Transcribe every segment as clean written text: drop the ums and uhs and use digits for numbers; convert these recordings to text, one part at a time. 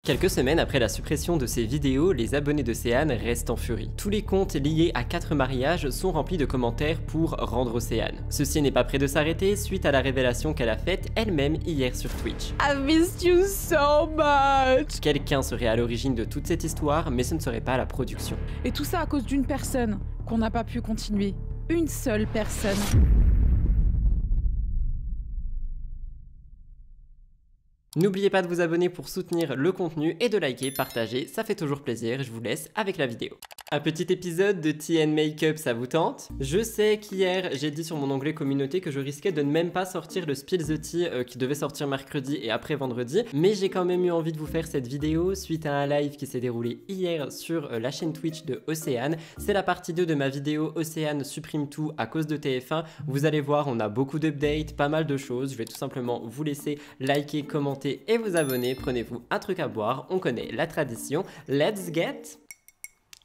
Quelques semaines après la suppression de ces vidéos, les abonnés d'Océane restent en furie. Tous les comptes liés à 4 mariages sont remplis de commentaires pour rendre Océane. Ceci n'est pas près de s'arrêter suite à la révélation qu'elle a faite elle-même hier sur Twitch. I missed you so much. Quelqu'un serait à l'origine de toute cette histoire, mais ce ne serait pas la production. Et tout ça à cause d'une personne qu'on n'a pas pu continuer. Une seule personne. N'oubliez pas de vous abonner pour soutenir le contenu et de liker, partager, ça fait toujours plaisir. Je vous laisse avec la vidéo. Un petit épisode de Tea and Makeup, ça vous tente? Je sais qu'hier, j'ai dit sur mon onglet communauté que je risquais de ne même pas sortir le Spill the Tea qui devait sortir mercredi et après vendredi, mais j'ai quand même eu envie de vous faire cette vidéo suite à un live qui s'est déroulé hier sur la chaîne Twitch de Océane. C'est la partie 2 de ma vidéo Océane supprime tout à cause de TF1. Vous allez voir, on a beaucoup d'updates, pas mal de choses. Je vais tout simplement vous laisser liker, commenter et vous abonner. Prenez-vous un truc à boire, on connaît la tradition. Let's get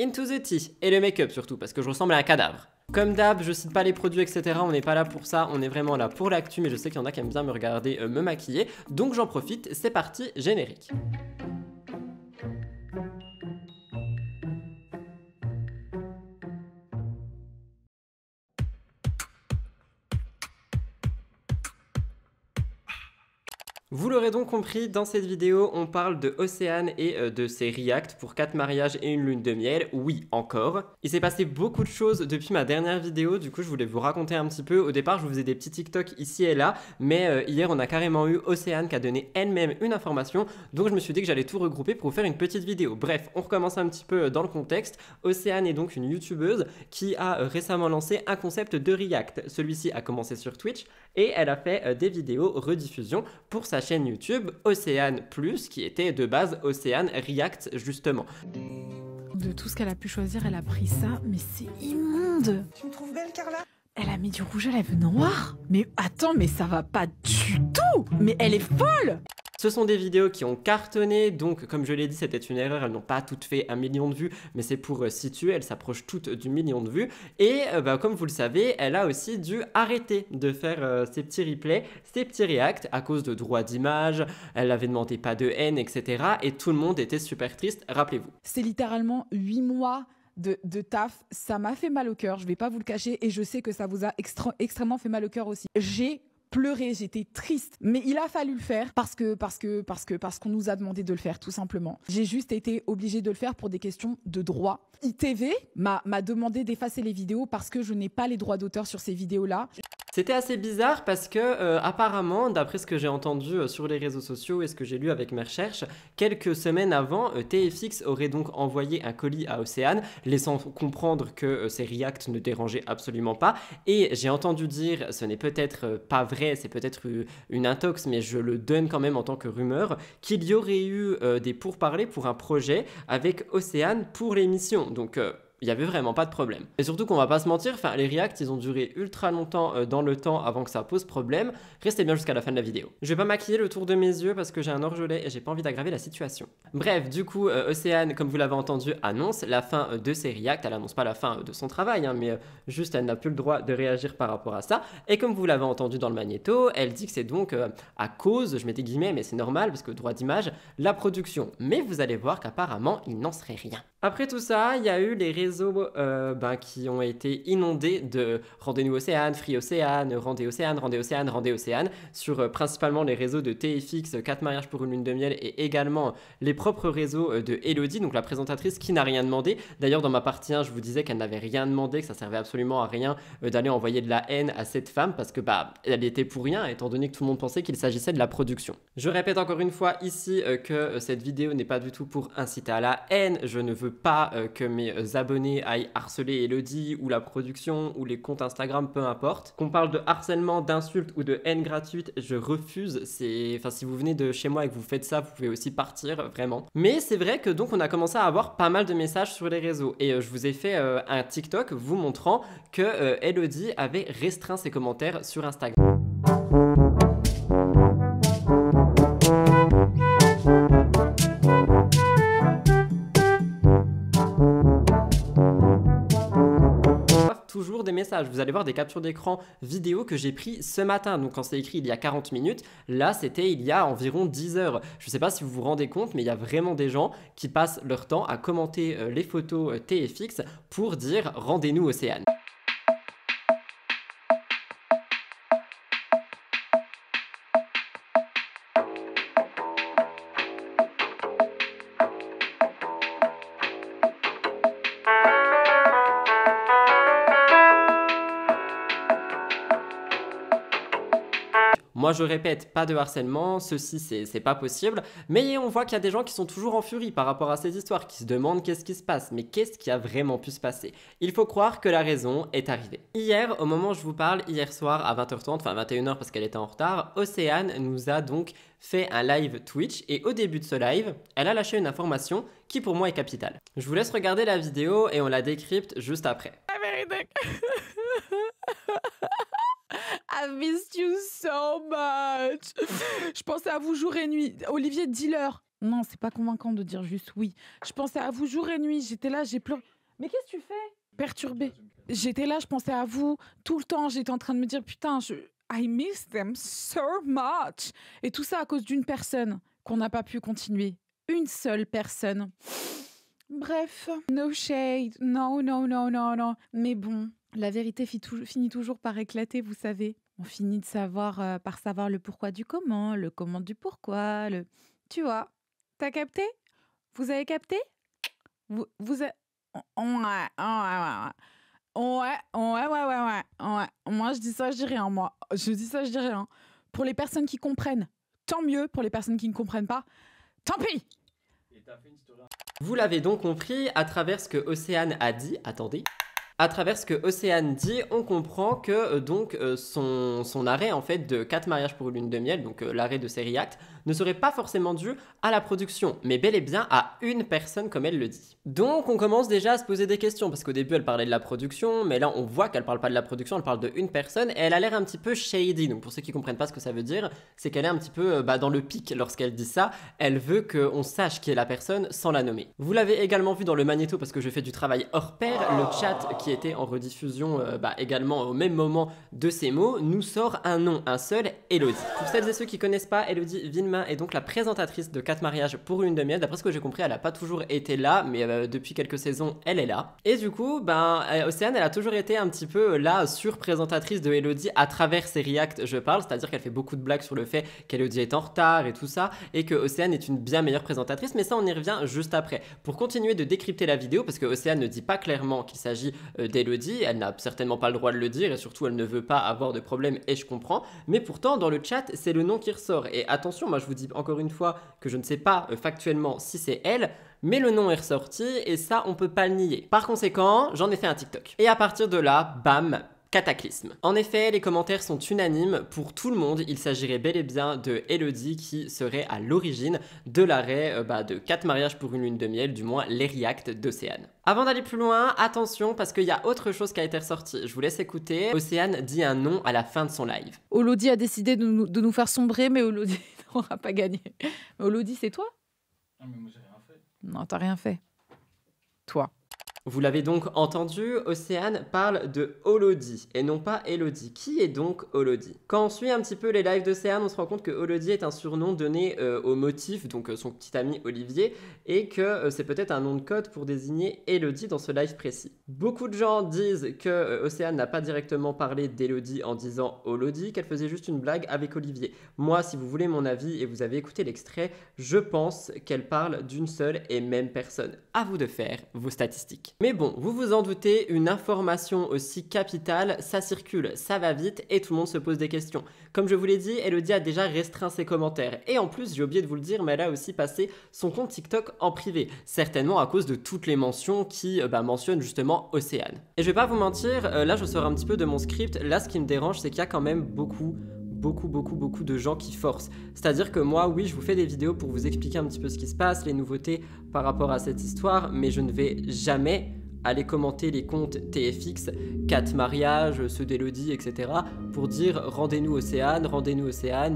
into the tea. Et le make-up surtout, parce que je ressemble à un cadavre. Comme d'hab, je cite pas les produits, etc. On n'est pas là pour ça, on est vraiment là pour l'actu, mais je sais qu'il y en a qui aiment bien me regarder me maquiller. Donc j'en profite, c'est parti, générique. Vous l'aurez donc compris, dans cette vidéo, on parle de Océane et de ses reacts pour 4 mariages et une lune de miel. Oui, encore. Il s'est passé beaucoup de choses depuis ma dernière vidéo, du coup je voulais vous raconter un petit peu. Au départ, je vous faisais des petits TikTok ici et là, mais hier on a carrément eu Océane qui a donné elle-même une information, donc je me suis dit que j'allais tout regrouper pour vous faire une petite vidéo. Bref, on recommence un petit peu dans le contexte. Océane est donc une youtubeuse qui a récemment lancé un concept de react. Celui-ci a commencé sur Twitch et elle a fait des vidéos rediffusion pour sa chaîne YouTube Océane Plus, qui était de base Océane React justement. De tout ce qu'elle a pu choisir, elle a pris ça, mais c'est immonde. Tu me trouves belle, Carla? Elle a mis du rouge à lèvres noir. Mais attends, mais ça va pas du tout. Mais elle est folle. Ce sont des vidéos qui ont cartonné, donc comme je l'ai dit, c'était une erreur, elles n'ont pas toutes fait 1 million de vues, mais c'est pour situer, elles s'approchent toutes du million de vues. Et comme vous le savez, elle a aussi dû arrêter de faire ses petits replays, ses petits reacts à cause de droits d'image, elle avait demandé pas de haine, etc. Et tout le monde était super triste, rappelez-vous. C'est littéralement 8 mois de taf. Ça m'a fait mal au cœur, je vais pas vous le cacher, et je sais que ça vous a extrêmement fait mal au cœur aussi. J'ai pleuré, j'étais triste, mais il a fallu le faire parce qu'on nous a demandé de le faire, tout simplement. J'ai juste été obligée de le faire pour des questions de droit. ITV m'a demandé d'effacer les vidéos parce que je n'ai pas les droits d'auteur sur ces vidéos-là. C'était assez bizarre parce que apparemment, d'après ce que j'ai entendu sur les réseaux sociaux et ce que j'ai lu avec mes recherches, quelques semaines avant, TFX aurait donc envoyé un colis à Océane, laissant comprendre que ces reacts ne dérangeaient absolument pas. Et j'ai entendu dire, ce n'est peut-être pas vrai, c'est peut-être une intox, mais je le donne quand même en tant que rumeur, qu'il y aurait eu des pourparlers pour un projet avec Océane pour l'émission. Donc il n'y avait vraiment pas de problème. Et surtout qu'on va pas se mentir, les reacts ils ont duré ultra longtemps dans le temps avant que ça pose problème. Restez bien jusqu'à la fin de la vidéo. Je vais pas maquiller le tour de mes yeux parce que j'ai un orgelet et j'ai pas envie d'aggraver la situation. Bref, du coup, Océane, comme vous l'avez entendu, annonce la fin de ses reacts. Elle annonce pas la fin de son travail, hein, mais juste elle n'a plus le droit de réagir par rapport à ça. Et comme vous l'avez entendu dans le magnéto, elle dit que c'est donc à cause, je mets des guillemets, mais c'est normal parce que droit d'image, la production. Mais vous allez voir qu'apparemment, il n'en serait rien. Après tout ça, il y a eu les réseaux qui ont été inondés de Rendez-nous Océane, Free Océane, Rendez Océane, Rendez Océane, Rendez Océane, sur principalement les réseaux de TFX, 4 mariages pour une lune de miel, et également les propres réseaux de Elodie, donc la présentatrice qui n'a rien demandé. D'ailleurs, dans ma partie 1, je vous disais qu'elle n'avait rien demandé, que ça servait absolument à rien d'aller envoyer de la haine à cette femme, parce que elle était pour rien, étant donné que tout le monde pensait qu'il s'agissait de la production. Je répète encore une fois ici que cette vidéo n'est pas du tout pour inciter à la haine. Je ne veux pas que mes abonnés aillent harceler Elodie ou la production ou les comptes Instagram, peu importe. Qu'on parle de harcèlement, d'insultes ou de haine gratuite, je refuse. Si vous venez de chez moi et que vous faites ça, vous pouvez aussi partir, vraiment. Mais c'est vrai que donc on a commencé à avoir pas mal de messages sur les réseaux et je vous ai fait un TikTok vous montrant que Elodie avait restreint ses commentaires sur Instagram. Toujours des messages message. Vous allez voir des captures d'écran vidéo que j'ai pris ce matin. Donc quand c'est écrit il y a 40 minutes, là c'était il y a environ 10 heures. Je ne sais pas si vous vous rendez compte, mais il y a vraiment des gens qui passent leur temps à commenter les photos TFX pour dire rendez-nous Océane. Moi je répète, pas de harcèlement, ceci c'est pas possible, mais on voit qu'il y a des gens qui sont toujours en furie par rapport à ces histoires, qui se demandent qu'est-ce qui se passe, mais qu'est-ce qui a vraiment pu se passer? Il faut croire que la raison est arrivée. Hier, au moment où je vous parle, hier soir à 20h30, enfin 21h parce qu'elle était en retard, Océane nous a donc fait un live Twitch et au début de ce live, elle a lâché une information qui pour moi est capitale. Je vous laisse regarder la vidéo et on la décrypte juste après. I missed you so much. Je pensais à vous jour et nuit. Olivier, dis-leur. Non, c'est pas convaincant de dire juste oui. Je pensais à vous jour et nuit. J'étais là, j'ai pleuré. Mais qu'est-ce que tu fais? Perturbée. J'étais là, je pensais à vous tout le temps. J'étais en train de me dire, putain, I miss them so much. Et tout ça à cause d'une personne qu'on n'a pas pu continuer. Une seule personne. Bref, no shade. No. Mais bon. La vérité finit toujours par éclater, vous savez. On finit de savoir par savoir le pourquoi du comment, le comment du pourquoi, le... Tu vois, t'as capté? Vous avez capté? Vous avez... Ouais. Moi, je dis ça, je dis rien, moi. Je dis ça, je dis rien. Pour les personnes qui comprennent, tant mieux. Pour les personnes qui ne comprennent pas, tant pis. Vous l'avez donc compris, à travers ce que Océane a dit, attendez. À travers ce que Océane dit, on comprend que son arrêt en fait de 4 mariages pour une lune de miel, donc l'arrêt de ses reacts, ne serait pas forcément dû à la production, mais bel et bien à une personne comme elle le dit. Donc on commence déjà à se poser des questions, parce qu'au début elle parlait de la production, mais là on voit qu'elle parle pas de la production, elle parle de une personne, et elle a l'air un petit peu shady. Donc pour ceux qui comprennent pas ce que ça veut dire, c'est qu'elle est un petit peu dans le pic lorsqu'elle dit ça, elle veut qu'on sache qui est la personne sans la nommer. Vous l'avez également vu dans le magnéto, parce que je fais du travail hors pair, le chat qui était en rediffusion également au même moment de ces mots, nous sort un nom, un seul, Elodie. Pour celles et ceux qui connaissent pas, Elodie Villemain est donc la présentatrice de 4 mariages pour une lune de miel. D'après ce que j'ai compris, elle n'a pas toujours été là, mais depuis quelques saisons, elle est là. Et du coup, Océane, elle a toujours été un petit peu la surprésentatrice de Elodie à travers ses reacts, je parle, c'est-à-dire qu'elle fait beaucoup de blagues sur le fait qu'Elodie est en retard et tout ça, et que Océane est une bien meilleure présentatrice, mais ça on y revient juste après. Pour continuer de décrypter la vidéo, parce que Océane ne dit pas clairement qu'il s'agit d'Elodie, elle n'a certainement pas le droit de le dire, et surtout elle ne veut pas avoir de problème, et je comprends, mais pourtant dans le chat, c'est le nom qui ressort. Et attention, moi je vous dis encore une fois que je ne sais pas factuellement si c'est elle, mais le nom est ressorti et ça on peut pas le nier. Par conséquent, j'en ai fait un TikTok. Et à partir de là, bam, cataclysme. En effet, les commentaires sont unanimes pour tout le monde. Il s'agirait bel et bien de Elodie qui serait à l'origine de l'arrêt de 4 mariages pour une lune de miel, du moins les reacts d'Océane. Avant d'aller plus loin, attention parce qu'il y a autre chose qui a été ressortie. Je vous laisse écouter. Océane dit un nom à la fin de son live. Elodie a décidé de nous faire sombrer, mais Elodie n'aura pas gagné. Elodie, c'est toi? Non, mais moi j'ai rien fait. Non, t'as rien fait. Toi. Vous l'avez donc entendu, Océane parle de Olodie et non pas Elodie. Qui est donc Olodie? Quand on suit un petit peu les lives d'Océane, on se rend compte que Olodie est un surnom donné au motif, donc son petit ami Olivier, et que c'est peut-être un nom de code pour désigner Elodie dans ce live précis. Beaucoup de gens disent que Océane n'a pas directement parlé d'Elodie en disant Olodie, qu'elle faisait juste une blague avec Olivier. Moi, si vous voulez mon avis et vous avez écouté l'extrait, je pense qu'elle parle d'une seule et même personne. À vous de faire vos statistiques. Mais bon, vous vous en doutez, une information aussi capitale, ça circule, ça va vite et tout le monde se pose des questions. Comme je vous l'ai dit, Elodie a déjà restreint ses commentaires. Et en plus, j'ai oublié de vous le dire, mais elle a aussi passé son compte TikTok en privé. Certainement à cause de toutes les mentions qui mentionnent justement Océane. Et je vais pas vous mentir, là je sors un petit peu de mon script. Là, ce qui me dérange, c'est qu'il y a quand même beaucoup de gens qui forcent. C'est-à-dire que moi, oui, je vous fais des vidéos pour vous expliquer un petit peu ce qui se passe, les nouveautés par rapport à cette histoire, mais je ne vais jamais aller commenter les comptes TFX, 4 mariages, ceux d'Elodie, etc. pour dire rendez-nous Océane,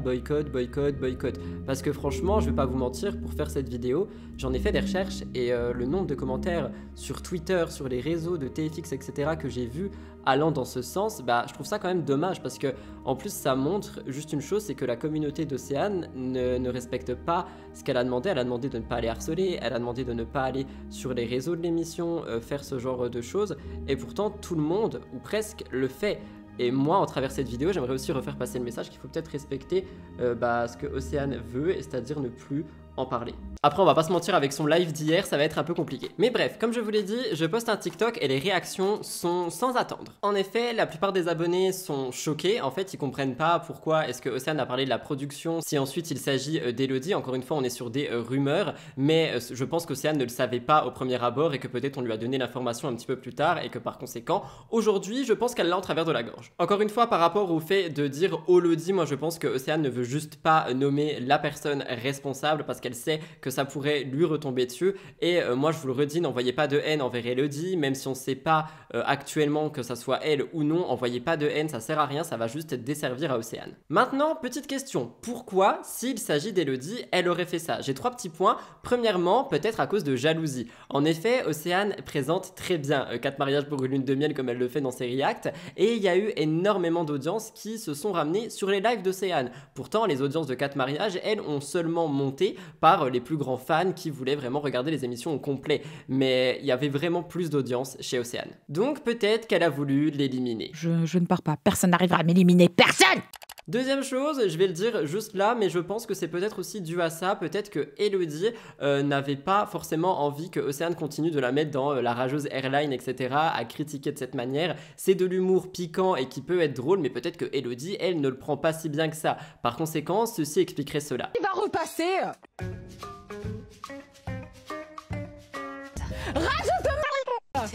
boycott, boycott, boycott. Parce que franchement, je vais pas vous mentir, pour faire cette vidéo, j'en ai fait des recherches et le nombre de commentaires sur Twitter, sur les réseaux de TFX, etc. que j'ai vu allant dans ce sens, bah je trouve ça quand même dommage parce que en plus ça montre juste une chose, c'est que la communauté d'Océane ne respecte pas ce qu'elle a demandé. Elle a demandé de ne pas aller harceler, elle a demandé de ne pas aller sur les réseaux de l'émission, faire ce genre de choses, et pourtant tout le monde, ou presque, le fait. Et moi, en travers cette vidéo, j'aimerais aussi refaire passer le message qu'il faut peut-être respecter ce que Océane veut, c'est-à-dire ne plus en parler. Après, on va pas se mentir, avec son live d'hier, ça va être un peu compliqué. Mais bref, comme je vous l'ai dit, je poste un TikTok et les réactions sont sans attendre. En effet, la plupart des abonnés sont choqués. En fait, ils comprennent pas pourquoi est-ce que Océane a parlé de la production si ensuite il s'agit d'Elodie. Encore une fois, on est sur des rumeurs, mais je pense qu'Océane ne le savait pas au premier abord et que peut-être on lui a donné l'information un petit peu plus tard et que par conséquent, aujourd'hui, je pense qu'elle l'a en travers de la gorge. Encore une fois, par rapport au fait de dire Elodie, moi je pense que Océane ne veut juste pas nommer la personne responsable parce qu'elle sait que ça pourrait lui retomber dessus. Et moi je vous le redis, n'envoyez pas de haine envers Elodie, même si on ne sait pas actuellement que ça soit elle ou non, envoyez pas de haine, ça sert à rien, ça va juste desservir à Océane. Maintenant, petite question, pourquoi, s'il s'agit d'Elodie, elle aurait fait ça? J'ai 3 petits points. Premièrement, peut-être à cause de jalousie. En effet, Océane présente très bien 4 mariages pour une lune de miel comme elle le fait dans ses reacts, et il y a eu énormément d'audiences qui se sont ramenées sur les lives d'Océane. Pourtant, les audiences de 4 mariages, elles, ont seulement monté par les plus grands fans qui voulaient vraiment regarder les émissions au complet. Mais il y avait vraiment plus d'audience chez Océane. Donc peut-être qu'elle a voulu l'éliminer. Je ne pars pas. Personne n'arrivera à m'éliminer. Personne! Deuxième chose, je vais le dire juste là, mais je pense que c'est peut-être aussi dû à ça, peut-être que Elodie n'avait pas forcément envie que Océane continue de la mettre dans la rageuse airline, etc., à critiquer de cette manière. C'est de l'humour piquant et qui peut être drôle, mais peut-être que Elodie, elle, ne le prend pas si bien que ça. Par conséquent, ceci expliquerait cela. Il va repasser.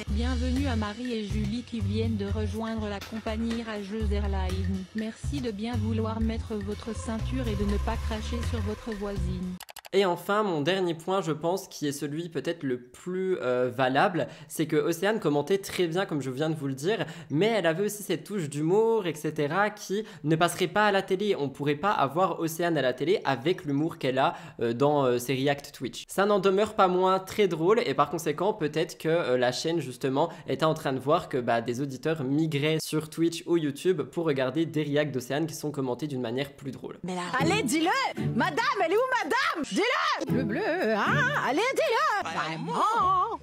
Bienvenue à Marie et Julie qui viennent de rejoindre la compagnie Rageuse Airlines. Merci de bien vouloir mettre votre ceinture et de ne pas cracher sur votre voisine. Et enfin, mon dernier point, je pense, qui est celui peut-être le plus valable, c'est que Océane commentait très bien, comme je viens de vous le dire, mais elle avait aussi cette touche d'humour, etc., qui ne passerait pas à la télé. On pourrait pas avoir Océane à la télé avec l'humour qu'elle a dans ses reacts Twitch. Ça n'en demeure pas moins très drôle, et par conséquent, peut-être que la chaîne, justement, était en train de voir que des auditeurs migraient sur Twitch ou YouTube pour regarder des reacts d'Océane qui sont commentés d'une manière plus drôle. Mais là, allez, dis-le! Madame, elle est où, madame? Dis-le! Bleu, bleu, hein? Allez, dis-le! Vraiment!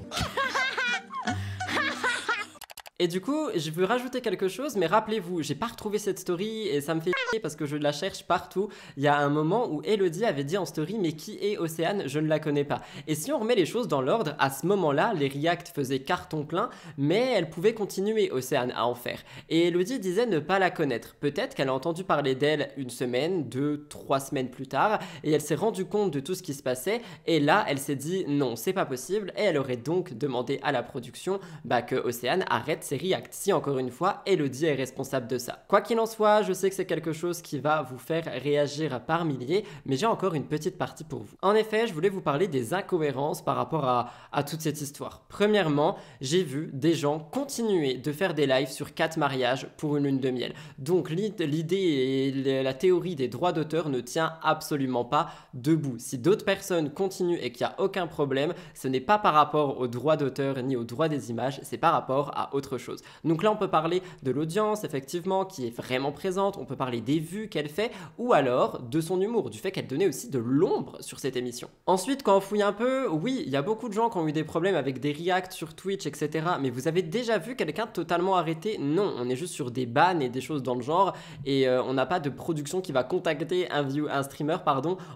Et du coup, je veux rajouter quelque chose, mais rappelez-vous, j'ai pas retrouvé cette story et ça me fait chier parce que je la cherche partout. Il y a un moment où Elodie avait dit en story, mais qui est Océane? Je ne la connais pas. Et si on remet les choses dans l'ordre, à ce moment-là, les reacts faisaient carton plein, mais elle pouvait continuer, Océane, à en faire. Et Elodie disait ne pas la connaître. Peut-être qu'elle a entendu parler d'elle une semaine, 2, 3 semaines plus tard, et elle s'est rendue compte de tout ce qui se passait, et là, elle s'est dit non, c'est pas possible, et elle aurait donc demandé à la production que Océane arrête ses reacts. Si encore une fois, Elodie est responsable de ça. Quoi qu'il en soit, je sais que c'est quelque chose qui va vous faire réagir par milliers, mais j'ai encore une petite partie pour vous. En effet, je voulais vous parler des incohérences par rapport à toute cette histoire. Premièrement, j'ai vu des gens continuer de faire des lives sur 4 mariages pour une lune de miel. Donc l'idée et la théorie des droits d'auteur ne tient absolument pas debout. Si d'autres personnes continuent et qu'il n'y a aucun problème, ce n'est pas par rapport aux droits d'auteur ni aux droits des images, c'est par rapport à autre chose. Donc là, on peut parler de l'audience, effectivement, qui est vraiment présente, on peut parler des vues qu'elle fait, ou alors de son humour, du fait qu'elle donnait aussi de l'ombre sur cette émission. Ensuite, quand on fouille un peu, oui, il y a beaucoup de gens qui ont eu des problèmes avec des reacts sur Twitch, etc. Mais vous avez déjà vu quelqu'un totalement arrêté? Non, on est juste sur des bans et des choses dans le genre, et on n'a pas de production qui va contacter un streamer,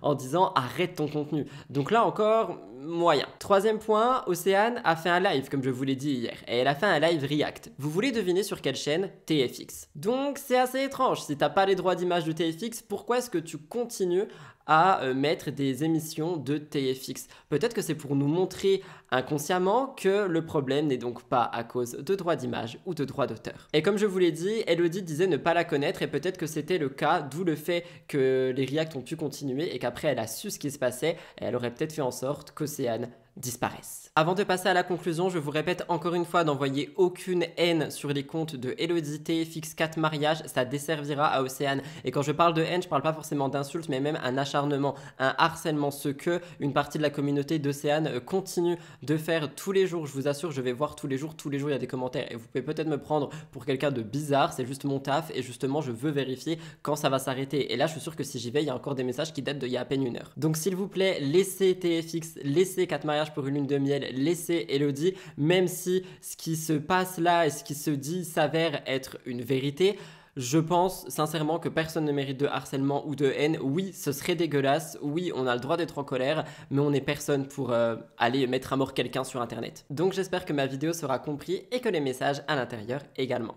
en disant arrête ton contenu. Donc là encore, moyen. Troisième point, Océane a fait un live, comme je vous l'ai dit hier, et elle a fait un live react. Vous voulez deviner sur quelle chaîne? TFX. Donc c'est assez étrange, si t'as pas les droits d'image de TFX, pourquoi est-ce que tu continues à mettre des émissions de TFX? Peut-être que c'est pour nous montrer inconsciemment que le problème n'est donc pas à cause de droits d'image ou de droits d'auteur. Et comme je vous l'ai dit, Elodie disait ne pas la connaître et peut-être que c'était le cas, d'où le fait que les reacts ont pu continuer et qu'après elle a su ce qui se passait et elle aurait peut-être fait en sorte qu'Océane disparaissent. Avant de passer à la conclusion, je vous répète encore une fois d'envoyer aucune haine sur les comptes de Elodie, TFX, 4 mariages, ça desservira à Océane. Et quand je parle de haine, je parle pas forcément d'insultes, mais même un acharnement, un harcèlement, ce que une partie de la communauté d'Océane continue de faire tous les jours. Je vous assure, je vais voir tous les jours il y a des commentaires et vous pouvez peut-être me prendre pour quelqu'un de bizarre, c'est juste mon taf et justement je veux vérifier quand ça va s'arrêter. Et là je suis sûr que si j'y vais, il y a encore des messages qui datent d'il y a à peine 1 heure. Donc s'il vous plaît, laissez TFX, laissez 4 mariages pour une lune de miel, laissez Elodie, même si ce qui se passe là et ce qui se dit s'avère être une vérité. Je pense sincèrement que personne ne mérite de harcèlement ou de haine. Oui, ce serait dégueulasse. Oui, on a le droit d'être en colère, mais on n'est personne pour aller mettre à mort quelqu'un sur internet. Donc j'espère que ma vidéo sera comprise et que les messages à l'intérieur également.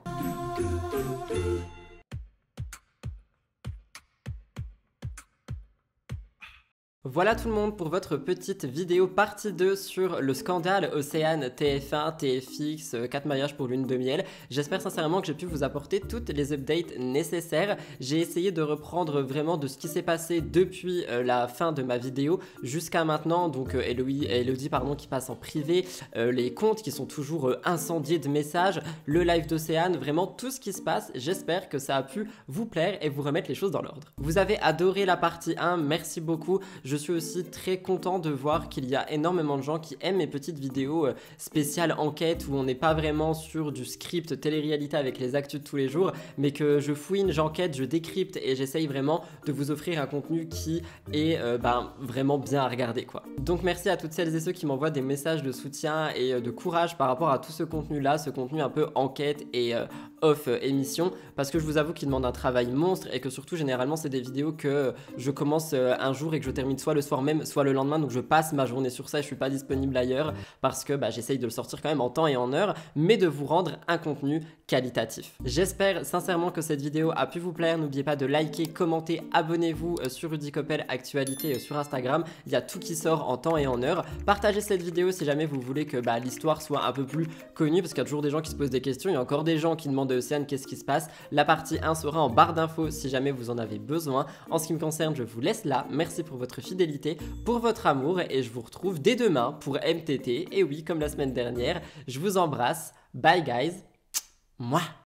Voilà tout le monde pour votre petite vidéo partie 2 sur le scandale Océane, TF1, TFX, 4 mariages pour lune de miel. J'espère sincèrement que j'ai pu vous apporter toutes les updates nécessaires. J'ai essayé de reprendre vraiment de ce qui s'est passé depuis la fin de ma vidéo jusqu'à maintenant. Donc Elodie qui passe en privé, les comptes qui sont toujours incendiés de messages, le live d'Océane, vraiment tout ce qui se passe. J'espère que ça a pu vous plaire et vous remettre les choses dans l'ordre. Vous avez adoré la partie 1, merci beaucoup. Je suis aussi très content de voir qu'il y a énormément de gens qui aiment mes petites vidéos spéciales enquête où on n'est pas vraiment sur du script télé-réalité avec les actus de tous les jours, mais que je fouine, j'enquête, je décrypte et j'essaye vraiment de vous offrir un contenu qui est vraiment bien à regarder quoi. Donc merci à toutes celles et ceux qui m'envoient des messages de soutien et de courage par rapport à tout ce contenu là, ce contenu un peu enquête et off émission, parce que je vous avoue qu'il demande un travail monstre et que surtout généralement c'est des vidéos que je commence un jour et que je termine soit le soir même, soit le lendemain, donc je passe ma journée sur ça et je suis pas disponible ailleurs parce que j'essaye de le sortir quand même en temps et en heure, mais de vous rendre un contenu qualitatif. J'espère sincèrement que cette vidéo a pu vous plaire. N'oubliez pas de liker, commenter, abonnez-vous sur Rudy Koppel Actualité sur Instagram, il y a tout qui sort en temps et en heure. Partagez cette vidéo si jamais vous voulez que l'histoire soit un peu plus connue, parce qu'il y a toujours des gens qui se posent des questions, il y a encore des gens qui demandent à Océane qu'est-ce qui se passe. La partie 1 sera en barre d'infos si jamais vous en avez besoin. En ce qui me concerne, je vous laisse là. Merci pour votre fidélité, pour votre amour et je vous retrouve dès demain pour MTT. Et oui, comme la semaine dernière, je vous embrasse. Bye guys. Mouah.